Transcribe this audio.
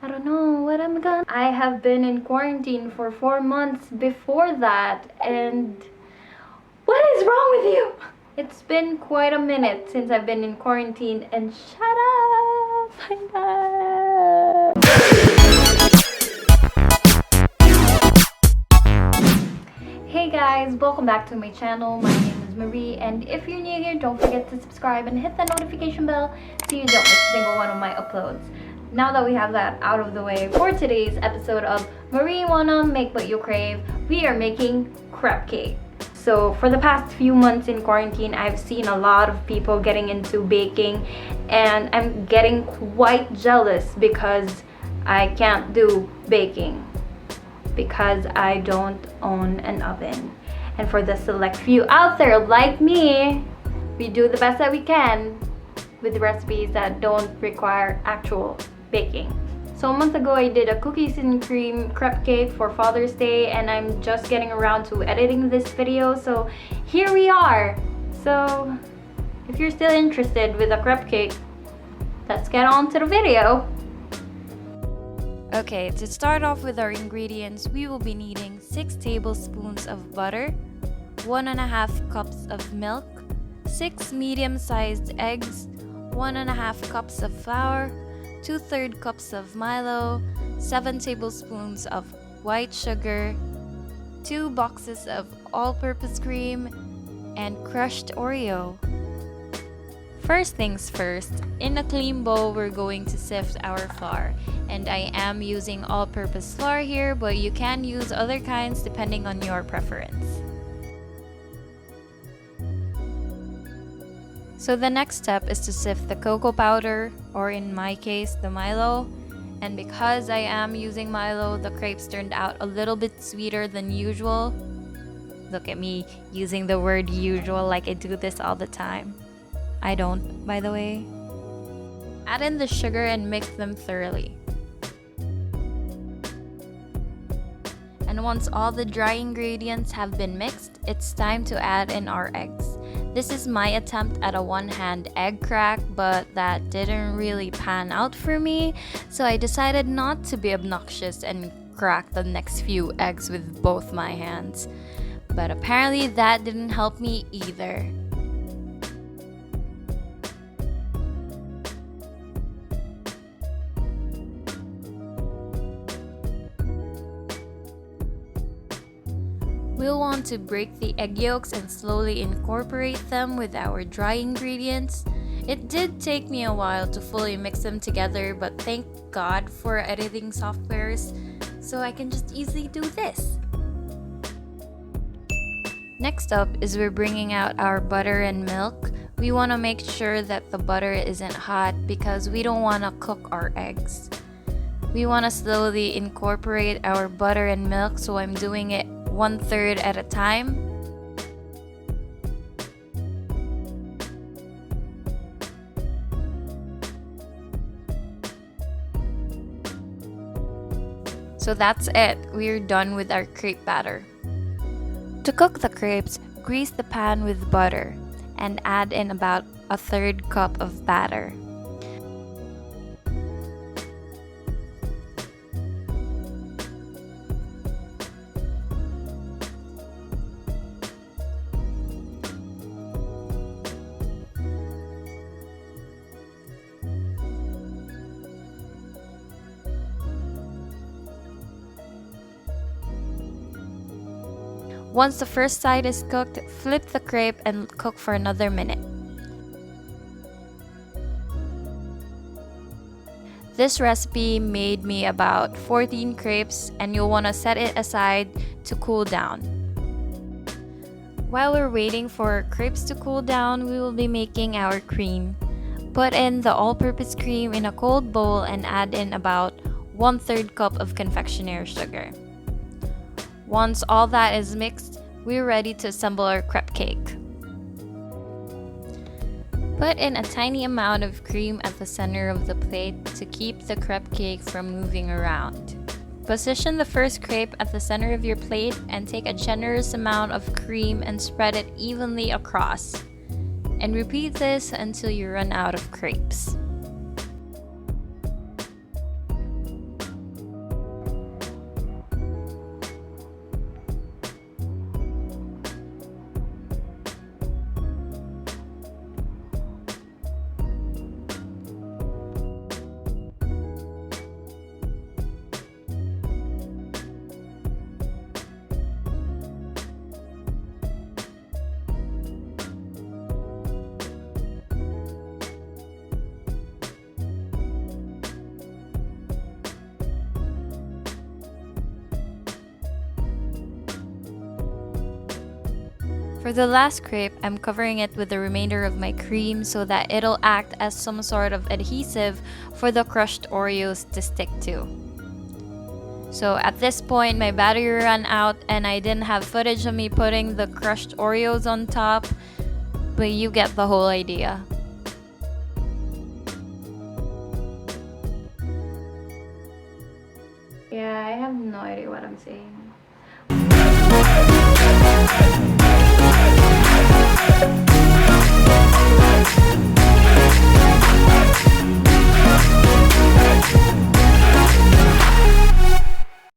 I don't know what I'm gonna. I have been in quarantine for 4 months before that, and what is wrong with you? It's been quite a minute since I've been in quarantine, and shut up! Hey guys, welcome back to my channel. My name is Marie, and if you're new here, don't forget to subscribe and hit the notification bell so you don't miss a single one of my uploads. Now that we have that out of the way, for today's episode of Mariewannaaa Make What You Crave, we are making crepe cake. So for the past few months in quarantine, I've seen a lot of people getting into baking, and I'm getting quite jealous because I can't do baking because I don't own an oven. And for the select few out there like me, we do the best that we can with recipes that don't require actual baking. So a month ago I did a cookies and cream crepe cake for Father's Day, and I'm just getting around to editing this video, so here we are. So if you're still interested with a crepe cake, let's get on to the video. Okay, to start off with our ingredients, we will be needing 6 tablespoons of butter, 1.5 cups of milk, 6 medium-sized eggs, 1.5 cups of flour, 2/3 cups of Milo, 7 tablespoons of white sugar, 2 boxes of all-purpose cream, and crushed Oreo. First things first, in a clean bowl, we're going to sift our flour. And I am using all-purpose flour here, but you can use other kinds depending on your preference. So the next step is to sift the cocoa powder, or in my case, the Milo. And because I am using Milo, the crepes turned out a little bit sweeter than usual. Look at me using the word usual like I do this all the time. I don't, by the way. Add in the sugar and mix them thoroughly. And once all the dry ingredients have been mixed, it's time to add in our eggs. This is my attempt at a one-hand egg crack, but that didn't really pan out for me, so I decided not to be obnoxious and crack the next few eggs with both my hands. But apparently that didn't help me either. We'll want to break the egg yolks and slowly incorporate them with our dry ingredients. It did take me a while to fully mix them together, but thank God for editing softwares, so I can just easily do this. Next up is we're bringing out our butter and milk. We want to make sure that the butter isn't hot because we don't want to cook our eggs. We want to slowly incorporate our butter and milk, so I'm doing it 1/3 at a time. So that's it. We're done with our crepe batter. To cook the crepes, grease the pan with butter and add in about 1/3 cup of batter. Once the first side is cooked, flip the crepe and cook for another minute. This recipe made me about 14 crepes, and you'll want to set it aside to cool down. While we're waiting for crepes to cool down, we will be making our cream. Put in the all-purpose cream in a cold bowl and add in about 1/3 cup of confectioner sugar. Once all that is mixed, we're ready to assemble our crepe cake. Put in a tiny amount of cream at the center of the plate to keep the crepe cake from moving around. Position the first crepe at the center of your plate and take a generous amount of cream and spread it evenly across. And repeat this until you run out of crepes. For the last crepe, I'm covering it with the remainder of my cream so that it'll act as some sort of adhesive for the crushed Oreos to stick to. So at this point, my battery ran out and I didn't have footage of me putting the crushed Oreos on top, but you get the whole idea. Yeah, I have no idea what I'm saying.